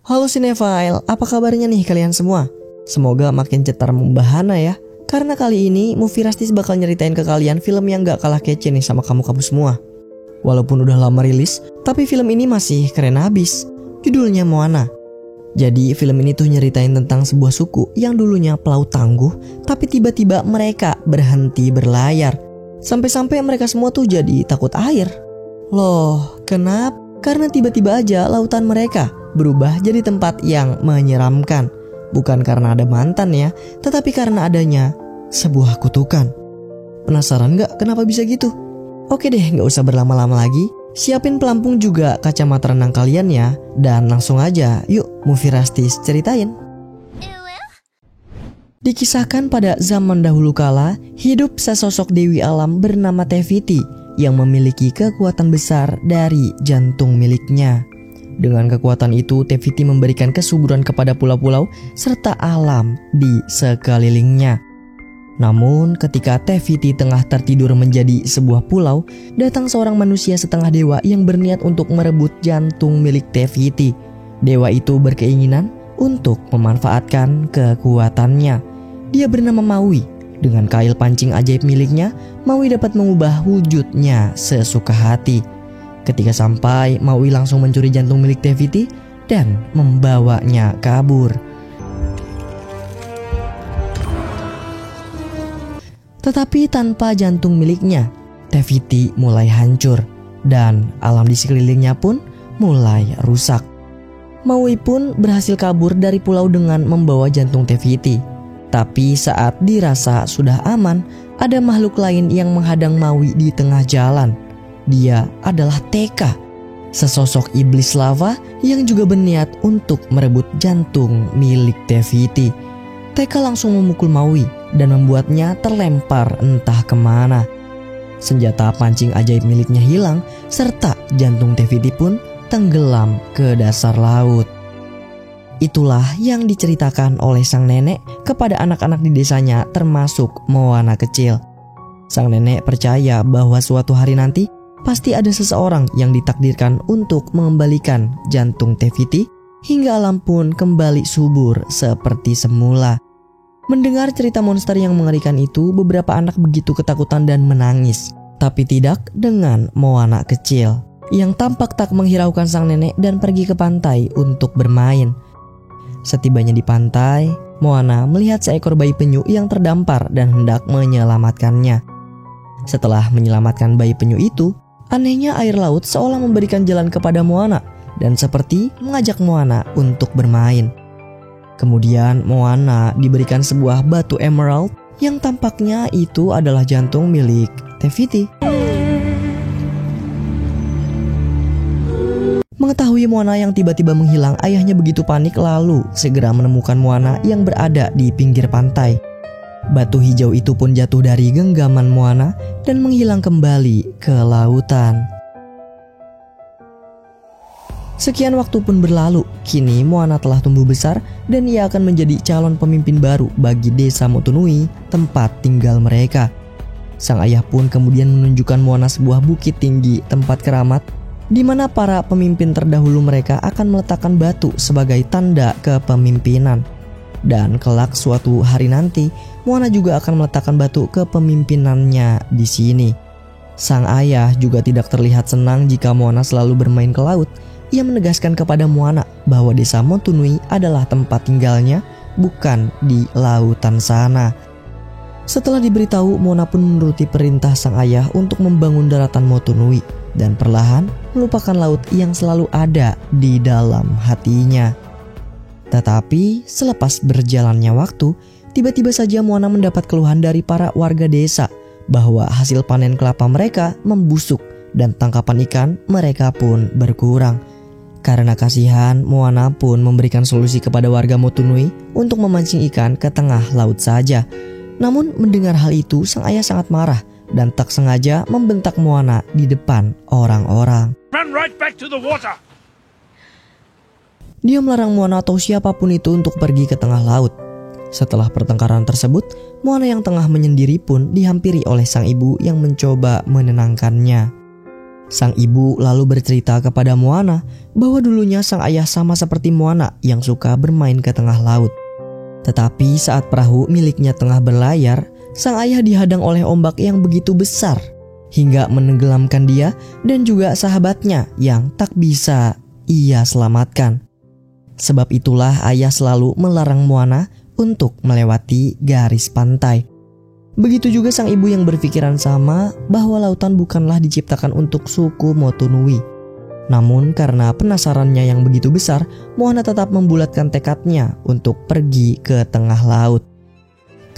Halo Cinephile, apa kabarnya nih kalian semua? Semoga makin cetar membahana ya. Karena kali ini Movie Rastis bakal nyeritain ke kalian film yang gak kalah kece nih sama kamu semua. Walaupun udah lama rilis, tapi film ini masih keren abis. Judulnya Moana. Jadi film ini tuh nyeritain tentang sebuah suku yang dulunya pelaut tangguh, tapi tiba-tiba mereka berhenti berlayar. Sampai-sampai mereka semua tuh jadi takut air. Loh, kenapa? Karena tiba-tiba aja lautan mereka berubah jadi tempat yang menyeramkan. Bukan karena ada mantan ya, tetapi karena adanya sebuah kutukan. Penasaran gak kenapa bisa gitu? Oke deh, gak usah berlama-lama lagi. Siapin pelampung juga kacamata renang kalian ya. Dan langsung aja, yuk Movie Rastis ceritain. Dikisahkan pada zaman dahulu kala, hidup sesosok dewi alam bernama Tefiti yang memiliki kekuatan besar dari jantung miliknya. Dengan kekuatan itu, Tefiti memberikan kesuburan kepada pulau-pulau serta alam di sekelilingnya. Namun, ketika Tefiti tengah tertidur menjadi sebuah pulau, datang seorang manusia setengah dewa yang berniat untuk merebut jantung milik Tefiti. Dewa itu berkeinginan untuk memanfaatkan kekuatannya. Dia bernama Maui. Dengan kail pancing ajaib miliknya, Maui dapat mengubah wujudnya sesuka hati. Ketika sampai, Maui langsung mencuri jantung milik Tefiti dan membawanya kabur. Tetapi tanpa jantung miliknya, Tefiti mulai hancur dan alam di sekelilingnya pun mulai rusak. Maui pun berhasil kabur dari pulau dengan membawa jantung Tefiti. Tapi saat dirasa sudah aman, ada makhluk lain yang menghadang Maui di tengah jalan. Dia adalah Teka, sesosok iblis lava yang juga berniat untuk merebut jantung milik Tefiti. Teka langsung memukul Maui dan membuatnya terlempar entah kemana. Senjata pancing ajaib miliknya hilang, serta jantung Tefiti pun tenggelam ke dasar laut. Itulah yang diceritakan oleh sang nenek kepada anak-anak di desanya, termasuk Moana kecil. Sang nenek percaya bahwa suatu hari nanti pasti ada seseorang yang ditakdirkan untuk mengembalikan jantung Tefiti hingga alam pun kembali subur seperti semula. Mendengar cerita monster yang mengerikan itu, beberapa anak begitu ketakutan dan menangis. Tapi tidak dengan Moana kecil, yang tampak tak menghiraukan sang nenek dan pergi ke pantai untuk bermain. Setibanya di pantai, Moana melihat seekor bayi penyu yang terdampar dan hendak menyelamatkannya. Setelah menyelamatkan bayi penyu itu, anehnya air laut seolah memberikan jalan kepada Moana dan seperti mengajak Moana untuk bermain. Kemudian Moana diberikan sebuah batu emerald yang tampaknya itu adalah jantung milik Tefiti. Mengetahui Moana yang tiba-tiba menghilang, ayahnya begitu panik lalu segera menemukan Moana yang berada di pinggir pantai. Batu hijau itu pun jatuh dari genggaman Moana dan menghilang kembali ke lautan. Sekian waktu pun berlalu, kini Moana telah tumbuh besar dan ia akan menjadi calon pemimpin baru bagi desa Motunui, tempat tinggal mereka. Sang ayah pun kemudian menunjukkan Moana sebuah bukit tinggi tempat keramat, di mana para pemimpin terdahulu mereka akan meletakkan batu sebagai tanda kepemimpinan. Dan kelak suatu hari nanti, Moana juga akan meletakkan batu kepemimpinannya di sini. Sang ayah juga tidak terlihat senang jika Moana selalu bermain ke laut. Ia menegaskan kepada Moana bahwa desa Motunui adalah tempat tinggalnya, bukan di lautan sana. Setelah diberitahu, Moana pun menuruti perintah sang ayah untuk membangun daratan Motunui dan perlahan melupakan laut yang selalu ada di dalam hatinya. Tetapi selepas berjalannya waktu, tiba-tiba saja Moana mendapat keluhan dari para warga desa bahwa hasil panen kelapa mereka membusuk dan tangkapan ikan mereka pun berkurang. Karena kasihan, Moana pun memberikan solusi kepada warga Motunui untuk memancing ikan ke tengah laut saja. Namun mendengar hal itu, sang ayah sangat marah dan tak sengaja membentak Moana di depan orang-orang. Run right back to the water. Dia melarang Moana atau siapapun itu untuk pergi ke tengah laut. Setelah pertengkaran tersebut, Moana yang tengah menyendiri pun dihampiri oleh sang ibu yang mencoba menenangkannya. Sang ibu lalu bercerita kepada Moana bahwa dulunya sang ayah sama seperti Moana yang suka bermain ke tengah laut. Tetapi saat perahu miliknya tengah berlayar, sang ayah dihadang oleh ombak yang begitu besar hingga menenggelamkan dia dan juga sahabatnya yang tak bisa ia selamatkan. Sebab itulah ayah selalu melarang Moana untuk melewati garis pantai. Begitu juga sang ibu yang berpikiran sama bahwa lautan bukanlah diciptakan untuk suku Motunui. Namun karena penasarannya yang begitu besar, Moana tetap membulatkan tekadnya untuk pergi ke tengah laut.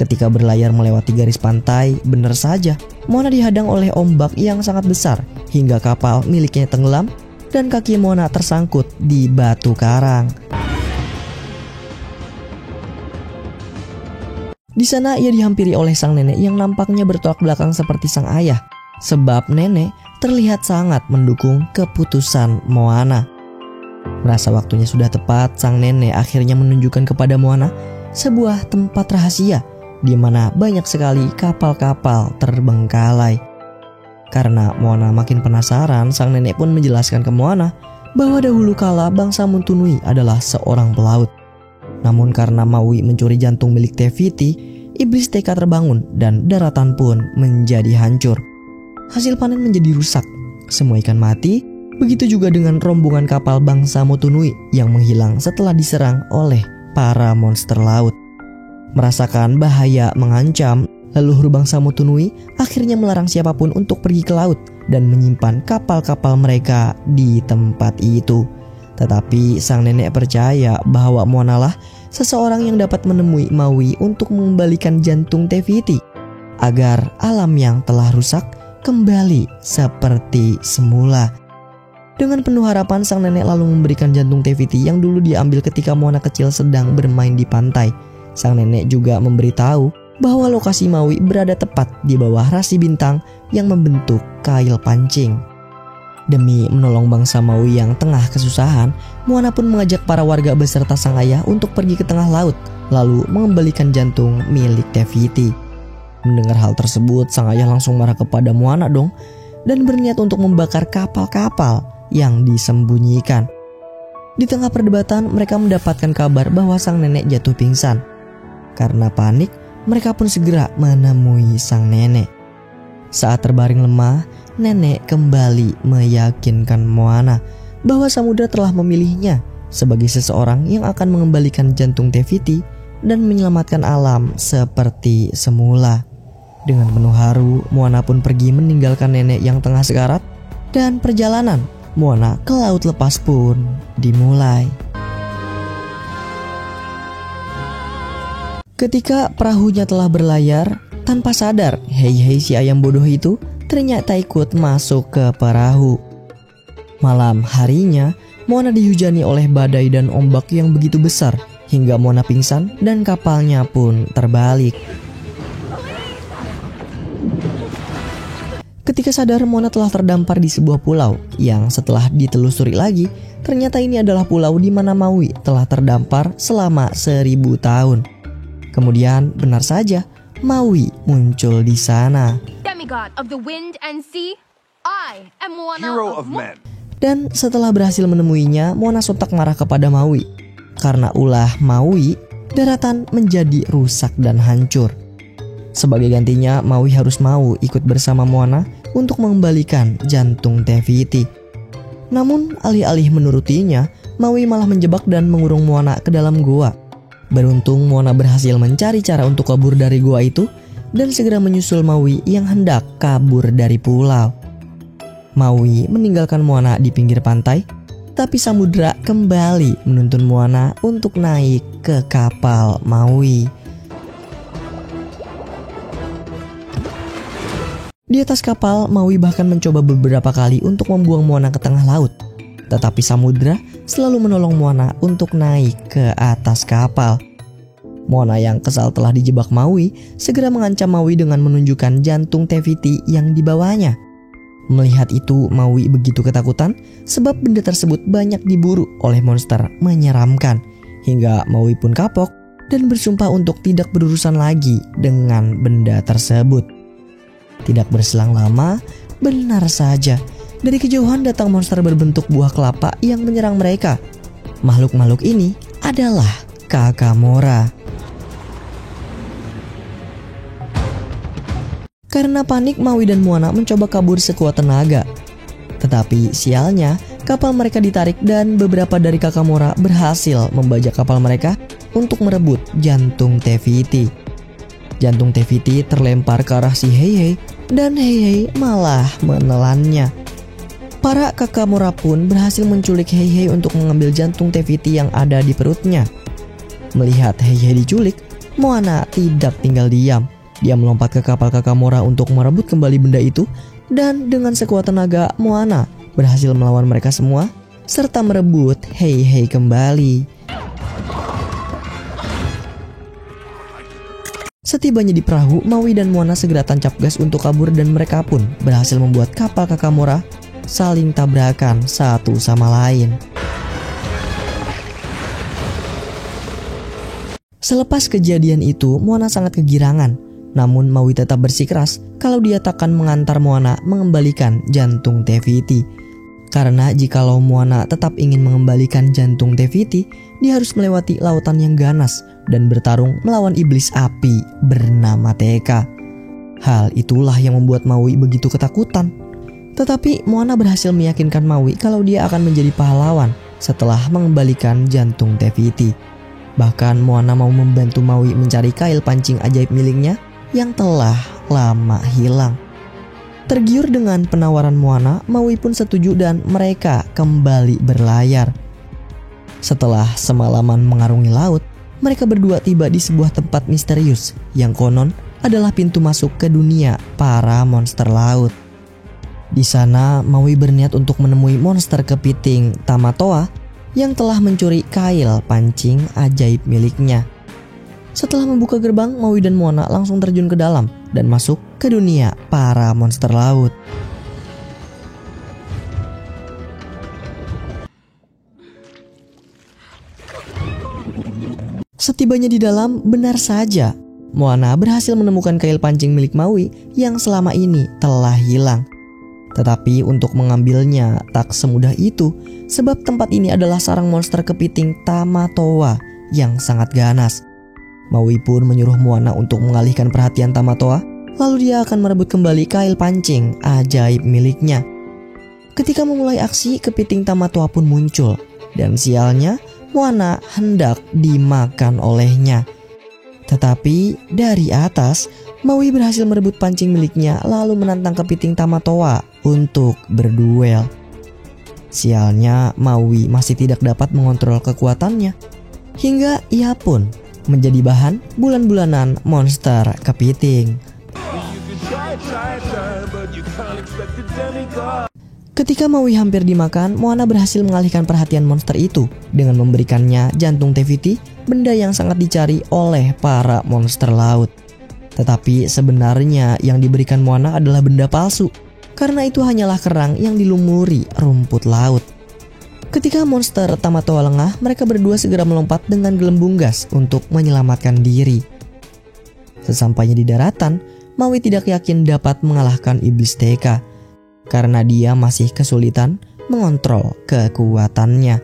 Ketika berlayar melewati garis pantai, benar saja Moana dihadang oleh ombak yang sangat besar hingga kapal miliknya tenggelam dan kaki Moana tersangkut di batu karang. Di sana ia dihampiri oleh sang nenek yang nampaknya bertolak belakang seperti sang ayah, sebab nenek terlihat sangat mendukung keputusan Moana. Merasa waktunya sudah tepat, sang nenek akhirnya menunjukkan kepada Moana sebuah tempat rahasia di mana banyak sekali kapal-kapal terbengkalai. Karena Moana makin penasaran, sang nenek pun menjelaskan ke Moana bahwa dahulu kala bangsa Motunui adalah seorang pelaut. Namun karena Maui mencuri jantung milik Te Fiti, iblis Teka terbangun dan daratan pun menjadi hancur. Hasil panen menjadi rusak, semua ikan mati, begitu juga dengan rombongan kapal bangsa Motunui yang menghilang setelah diserang oleh para monster laut. Merasakan bahaya mengancam, leluhur bangsa Motunui akhirnya melarang siapapun untuk pergi ke laut dan menyimpan kapal-kapal mereka di tempat itu. Tetapi sang nenek percaya bahwa Moana lah seseorang yang dapat menemui Maui untuk mengembalikan jantung Te Fiti agar alam yang telah rusak kembali seperti semula. Dengan penuh harapan, sang nenek lalu memberikan jantung Te Fiti yang dulu diambil ketika Moana kecil sedang bermain di pantai. Sang nenek juga memberitahu bahwa lokasi Maui berada tepat di bawah rasi bintang yang membentuk kail pancing. Demi menolong bangsa Maui yang tengah kesusahan, Moana pun mengajak para warga beserta sang ayah untuk pergi ke tengah laut, lalu mengembalikan jantung milik Te Fiti. Mendengar hal tersebut, sang ayah langsung marah kepada Moana dong, dan berniat untuk membakar kapal-kapal yang disembunyikan. Di tengah perdebatan, mereka mendapatkan kabar bahwa sang nenek jatuh pingsan. Karena panik, mereka pun segera menemui sang nenek. Saat terbaring lemah, nenek kembali meyakinkan Moana bahwa samudra telah memilihnya sebagai seseorang yang akan mengembalikan jantung Te Fiti dan menyelamatkan alam seperti semula. Dengan penuh haru, Moana pun pergi meninggalkan nenek yang tengah sekarat, dan perjalanan Moana ke laut lepas pun dimulai. Ketika perahunya telah berlayar, tanpa sadar, hei si ayam bodoh itu ternyata ikut masuk ke perahu. Malam harinya, Moana dihujani oleh badai dan ombak yang begitu besar hingga Moana pingsan dan kapalnya pun terbalik. Ketika sadar, Moana telah terdampar di sebuah pulau yang setelah ditelusuri lagi, ternyata ini adalah pulau di mana Maui telah terdampar selama 1000 tahun. Kemudian benar saja, Maui muncul di sana. Demigod of the wind and sea, I am Moana, hero of men. Dan setelah berhasil menemuinya, Moana sontak marah kepada Maui. Karena ulah Maui, daratan menjadi rusak dan hancur. Sebagai gantinya, Maui harus mau ikut bersama Moana untuk mengembalikan jantung Te Fiti. Namun, alih-alih menurutinya, Maui malah menjebak dan mengurung Moana ke dalam gua. Beruntung Moana berhasil mencari cara untuk kabur dari gua itu dan segera menyusul Maui yang hendak kabur dari pulau. Maui meninggalkan Moana di pinggir pantai, tapi samudra kembali menuntun Moana untuk naik ke kapal Maui. Di atas kapal, Maui bahkan mencoba beberapa kali untuk membuang Moana ke tengah laut. Tetapi samudra selalu menolong Moana untuk naik ke atas kapal. Moana yang kesal telah dijebak Maui segera mengancam Maui dengan menunjukkan jantung Te Fiti yang dibawanya. Melihat itu, Maui begitu ketakutan sebab benda tersebut banyak diburu oleh monster menyeramkan. Hingga Maui pun kapok dan bersumpah untuk tidak berurusan lagi dengan benda tersebut. Tidak berselang lama, benar saja, Dari kejauhan datang monster berbentuk buah kelapa yang menyerang mereka. Makhluk-makhluk ini adalah Kakamora. Karena panik, Maui dan Moana mencoba kabur sekuat tenaga. Tetapi sialnya, kapal mereka ditarik dan beberapa dari Kakamora berhasil membajak kapal mereka untuk merebut jantung Tefiti. Jantung Tefiti terlempar ke arah si Heihei dan Heihei malah menelannya. Para Kakamora pun berhasil menculik Heihei untuk mengambil jantung Tefiti yang ada di perutnya. Melihat Heihei diculik, Moana tidak tinggal diam. Dia melompat ke kapal Kakamora untuk merebut kembali benda itu, dan dengan sekuat tenaga Moana berhasil melawan mereka semua serta merebut Heihei kembali. Setibanya di perahu, Maui dan Moana segera tancap gas untuk kabur dan mereka pun berhasil membuat kapal Kakamora saling tabrakan satu sama lain. Selepas kejadian itu, Moana sangat kegirangan. Namun Maui tetap bersikeras kalau dia takkan mengantar Moana mengembalikan jantung Tefiti. Karena jikalau Moana tetap ingin mengembalikan jantung Tefiti, dia harus melewati lautan yang ganas dan bertarung melawan iblis api bernama Teka. Hal itulah yang membuat Maui begitu ketakutan. Tetapi Moana berhasil meyakinkan Maui kalau dia akan menjadi pahlawan setelah mengembalikan jantung Tefiti. Bahkan Moana mau membantu Maui mencari kail pancing ajaib miliknya yang telah lama hilang. Tergiur dengan penawaran Moana, Maui pun setuju dan mereka kembali berlayar. Setelah semalaman mengarungi laut, mereka berdua tiba di sebuah tempat misterius yang konon adalah pintu masuk ke dunia para monster laut. Di sana, Maui berniat untuk menemui monster kepiting Tamatoa yang telah mencuri kail pancing ajaib miliknya. Setelah membuka gerbang, Maui dan Moana langsung terjun ke dalam dan masuk ke dunia para monster laut. Setibanya di dalam, benar saja, Moana berhasil menemukan kail pancing milik Maui yang selama ini telah hilang. Tetapi untuk mengambilnya tak semudah itu, sebab tempat ini adalah sarang monster kepiting Tamatoa yang sangat ganas. Maui pun menyuruh Moana untuk mengalihkan perhatian Tamatoa, lalu dia akan merebut kembali kail pancing ajaib miliknya. Ketika memulai aksi, kepiting Tamatoa pun muncul, dan sialnya Moana hendak dimakan olehnya. Tetapi dari atas, Maui berhasil merebut pancing miliknya lalu menantang kepiting Tamatoa untuk berduel. Sialnya, Maui masih tidak dapat mengontrol kekuatannya, hingga ia pun menjadi bahan bulan-bulanan monster kepiting. Ketika Maui hampir dimakan, Moana berhasil mengalihkan perhatian monster itu dengan memberikannya jantung Tefiti, benda yang sangat dicari oleh para monster laut. Tetapi sebenarnya yang diberikan Moana adalah benda palsu, karena itu hanyalah kerang yang dilumuri rumput laut. Ketika monster Tamatoa lengah, mereka berdua segera melompat dengan gelembung gas untuk menyelamatkan diri. Sesampainya di daratan, Maui tidak yakin dapat mengalahkan iblis Teka, karena dia masih kesulitan mengontrol kekuatannya.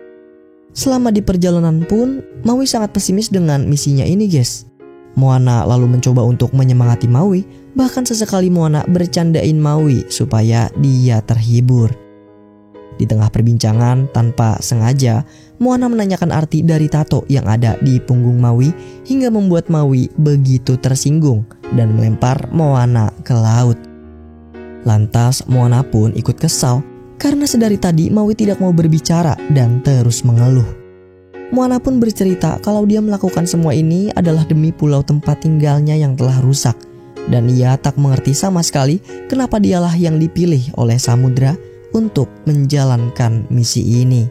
Selama di perjalanan pun, Maui sangat pesimis dengan misinya ini, guys. Moana lalu mencoba untuk menyemangati Maui, bahkan sesekali Moana bercandain Maui supaya dia terhibur. Di tengah perbincangan, tanpa sengaja, Moana menanyakan arti dari tato yang ada di punggung Maui hingga membuat Maui begitu tersinggung dan melempar Moana ke laut. Lantas Moana pun ikut kesal karena sedari tadi Maui tidak mau berbicara dan terus mengeluh. Moana pun bercerita kalau dia melakukan semua ini adalah demi pulau tempat tinggalnya yang telah rusak, dan ia tak mengerti sama sekali kenapa dialah yang dipilih oleh samudra untuk menjalankan misi ini.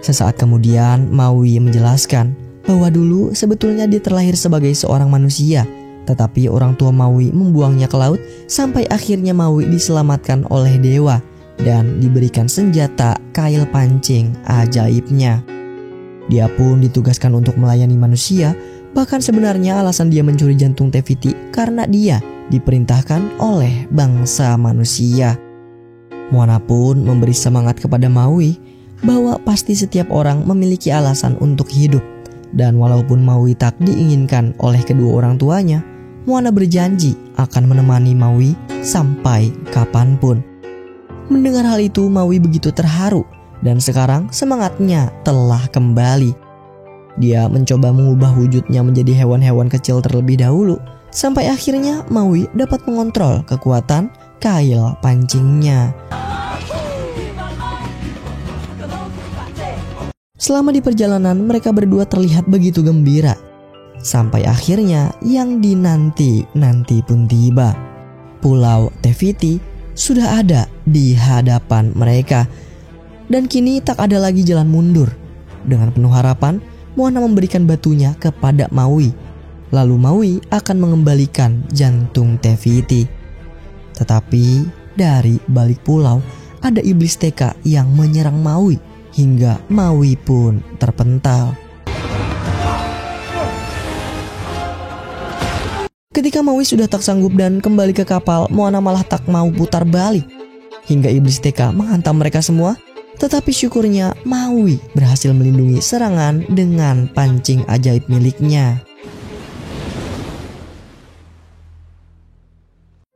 Sesaat kemudian Maui menjelaskan bahwa dulu sebetulnya dia terlahir sebagai seorang manusia, tetapi orang tua Maui membuangnya ke laut sampai akhirnya Maui diselamatkan oleh dewa dan diberikan senjata kail pancing ajaibnya. Dia pun ditugaskan untuk melayani manusia, bahkan sebenarnya alasan dia mencuri jantung Tefiti karena dia diperintahkan oleh bangsa manusia. Moana pun memberi semangat kepada Maui bahwa pasti setiap orang memiliki alasan untuk hidup. Dan walaupun Maui tak diinginkan oleh kedua orang tuanya, Moana berjanji akan menemani Maui sampai kapanpun. Mendengar hal itu, Maui begitu terharu dan sekarang semangatnya telah kembali. Dia mencoba mengubah wujudnya menjadi hewan-hewan kecil terlebih dahulu, sampai akhirnya Maui dapat mengontrol kekuatan kail pancingnya. Selama di perjalanan, mereka berdua terlihat begitu gembira. Sampai akhirnya yang dinanti-nanti pun tiba. Pulau Te Fiti sudah ada di hadapan mereka. Dan kini tak ada lagi jalan mundur. Dengan penuh harapan, Moana memberikan batunya kepada Maui. Lalu Maui akan mengembalikan jantung Te Fiti. Tetapi dari balik pulau ada iblis Teka yang menyerang Maui hingga Maui pun terpental. Ketika Maui sudah tak sanggup dan kembali ke kapal, Moana malah tak mau putar balik hingga iblis Teka menghantam mereka semua. Tetapi syukurnya Maui berhasil melindungi serangan dengan pancing ajaib miliknya.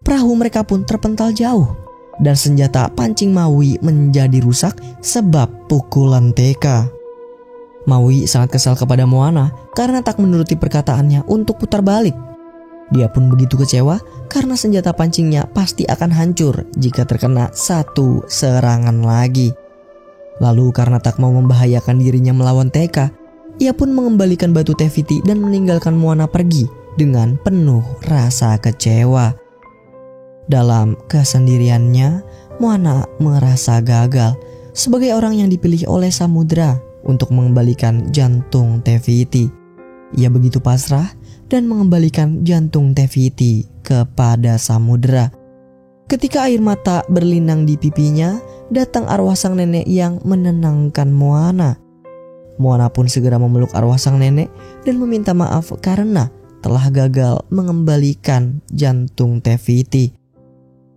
Perahu mereka pun terpental jauh dan senjata pancing Maui menjadi rusak sebab pukulan Teka. Maui sangat kesal kepada Moana karena tak menuruti perkataannya untuk putar balik. Dia pun begitu kecewa karena senjata pancingnya pasti akan hancur jika terkena satu serangan lagi. Lalu karena tak mau membahayakan dirinya melawan Teka, ia pun mengembalikan batu Te Fiti dan meninggalkan Moana pergi dengan penuh rasa kecewa. Dalam kesendiriannya, Moana merasa gagal sebagai orang yang dipilih oleh samudera untuk mengembalikan jantung Te Fiti. Ia begitu pasrah dan mengembalikan jantung Te Fiti kepada samudera. Ketika air mata berlinang di pipinya, datang arwah sang nenek yang menenangkan Moana. Moana pun segera memeluk arwah sang nenek dan meminta maaf karena telah gagal mengembalikan jantung Te Fiti.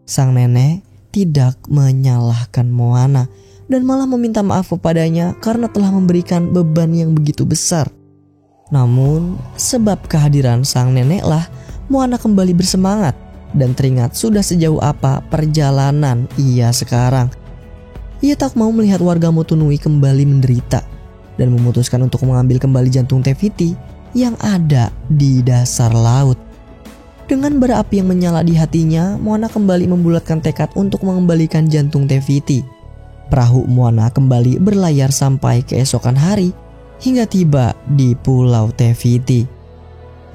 Sang nenek tidak menyalahkan Moana dan malah meminta maaf kepadanya karena telah memberikan beban yang begitu besar. Namun sebab kehadiran sang neneklah Moana kembali bersemangat dan teringat sudah sejauh apa perjalanan ia sekarang. Ia tak mau melihat warga Motunui kembali menderita dan memutuskan untuk mengambil kembali jantung Te Fiti yang ada di dasar laut. Dengan bara api yang menyala di hatinya, Moana kembali membulatkan tekad untuk mengembalikan jantung Te Fiti. Perahu Moana kembali berlayar sampai keesokan hari hingga tiba di Pulau Te Fiti.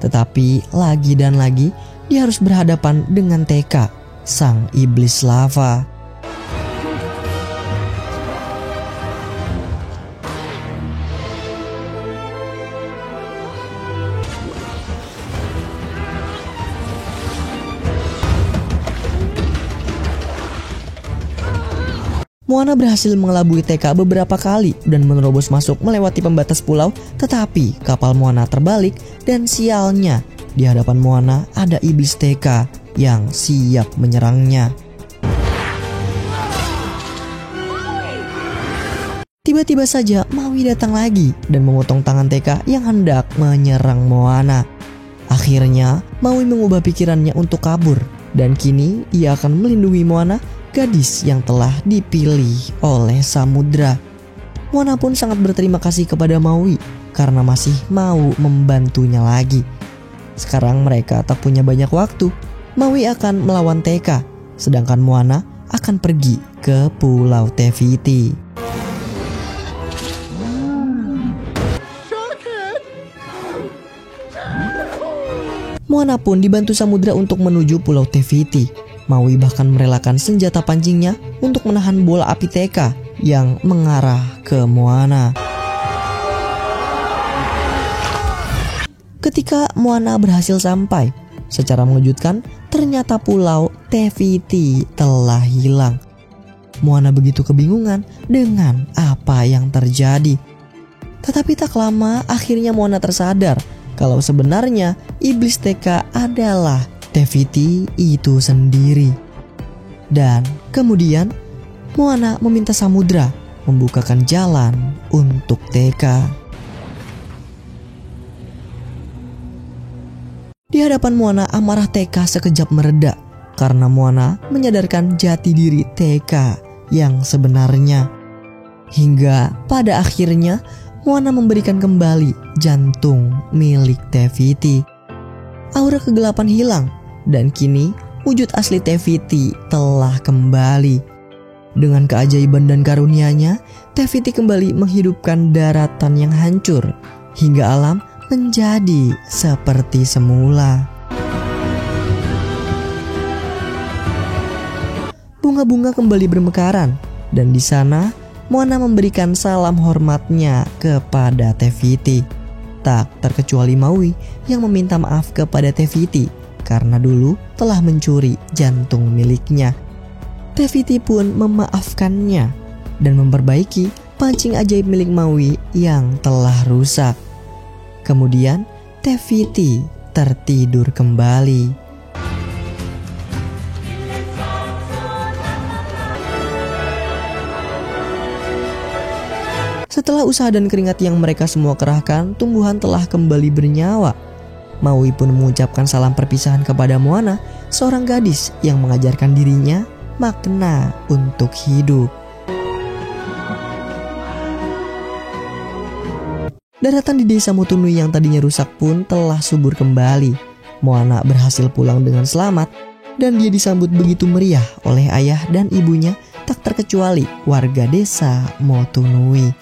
Tetapi lagi dan lagi dia harus berhadapan dengan Teka, sang iblis lava. Moana berhasil mengelabui Teka beberapa kali dan menerobos masuk melewati pembatas pulau, tetapi kapal Moana terbalik dan sialnya di hadapan Moana ada iblis Teka yang siap menyerangnya. Tiba-tiba saja Maui datang lagi dan memotong tangan Teka yang hendak menyerang Moana. Akhirnya Maui mengubah pikirannya untuk kabur dan kini ia akan melindungi Moana, gadis yang telah dipilih oleh samudera. Moana pun sangat berterima kasih kepada Maui karena masih mau membantunya lagi. Sekarang mereka tak punya banyak waktu. Maui akan melawan Teka, sedangkan Moana akan pergi ke Pulau Te Fiti. Moana pun dibantu samudera untuk menuju Pulau Te Fiti. Maui bahkan merelakan senjata pancingnya untuk menahan bola api Teka yang mengarah ke Moana. Ketika Moana berhasil sampai, secara mengejutkan ternyata Pulau Te Fiti telah hilang. Moana begitu kebingungan dengan apa yang terjadi. Tetapi tak lama akhirnya Moana tersadar kalau sebenarnya iblis Teka adalah Te Fiti itu sendiri. Dan kemudian Moana meminta samudra membukakan jalan untuk Teka. Di hadapan Moana, amarah Teka sekejap mereda karena Moana menyadarkan jati diri Teka yang sebenarnya. Hingga pada akhirnya Moana memberikan kembali jantung milik Te-Fiti. Aura kegelapan hilang dan kini wujud asli Te-Fiti telah kembali. Dengan keajaiban dan karunia-Nya, Te-Fiti kembali menghidupkan daratan yang hancur hingga alam menjadi seperti semula. Bunga-bunga kembali bermekaran dan di sana Moana memberikan salam hormatnya kepada Te-Fiti. Tak terkecuali Maui yang meminta maaf kepada Te-Fiti karena dulu telah mencuri jantung miliknya. Te-Fiti pun memaafkannya dan memperbaiki pancing ajaib milik Maui yang telah rusak. Kemudian Te-Fiti tertidur kembali. Setelah usaha dan keringat yang mereka semua kerahkan, tumbuhan telah kembali bernyawa. Maui pun mengucapkan salam perpisahan kepada Moana, seorang gadis yang mengajarkan dirinya makna untuk hidup. Daratan di desa Motunui yang tadinya rusak pun telah subur kembali. Moana berhasil pulang dengan selamat dan dia disambut begitu meriah oleh ayah dan ibunya, tak terkecuali warga desa Motunui.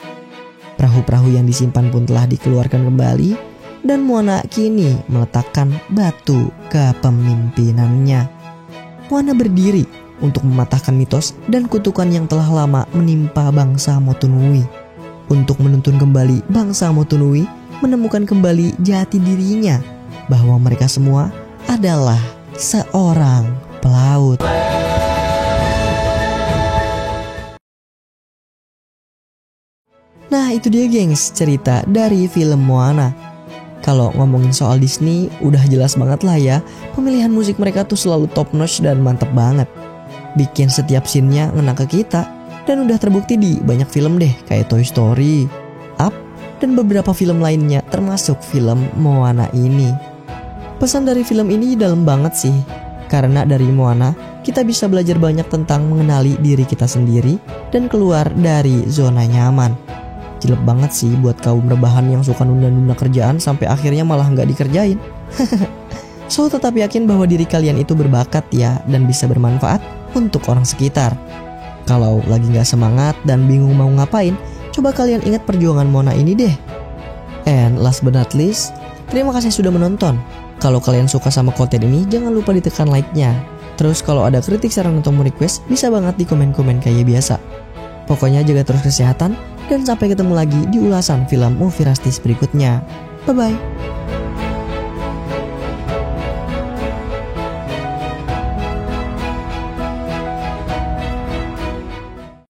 Perahu-perahu yang disimpan pun telah dikeluarkan kembali dan Moana kini meletakkan batu kepemimpinannya. Moana berdiri untuk mematahkan mitos dan kutukan yang telah lama menimpa bangsa Motunui. Untuk menuntun kembali bangsa Motunui menemukan kembali jati dirinya bahwa mereka semua adalah seorang pelaut. Nah itu dia gengs, cerita dari film Moana. Kalau ngomongin soal Disney udah jelas banget lah ya, pemilihan musik mereka tuh selalu top notch dan mantep banget. Bikin setiap scene-nya ngena ke kita. Dan udah terbukti di banyak film deh, kayak Toy Story, Up, dan beberapa film lainnya termasuk film Moana ini. Pesan dari film ini dalam banget sih, karena dari Moana kita bisa belajar banyak tentang mengenali diri kita sendiri dan keluar dari zona nyaman. Jelek banget sih buat kaum rebahan yang suka nunda-nunda kerjaan sampai akhirnya malah nggak dikerjain. So tetap yakin bahwa diri kalian itu berbakat ya dan bisa bermanfaat untuk orang sekitar. Kalau lagi gak semangat dan bingung mau ngapain, coba kalian ingat perjuangan Moana ini deh. And last but not least, terima kasih sudah menonton. Kalau kalian suka sama konten ini, jangan lupa ditekan like-nya. Terus kalau ada kritik, saran, atau mau request, bisa banget di komen-komen kayak biasa. Pokoknya jaga terus kesehatan, dan sampai ketemu lagi di ulasan film Movie Rastis berikutnya. Bye-bye.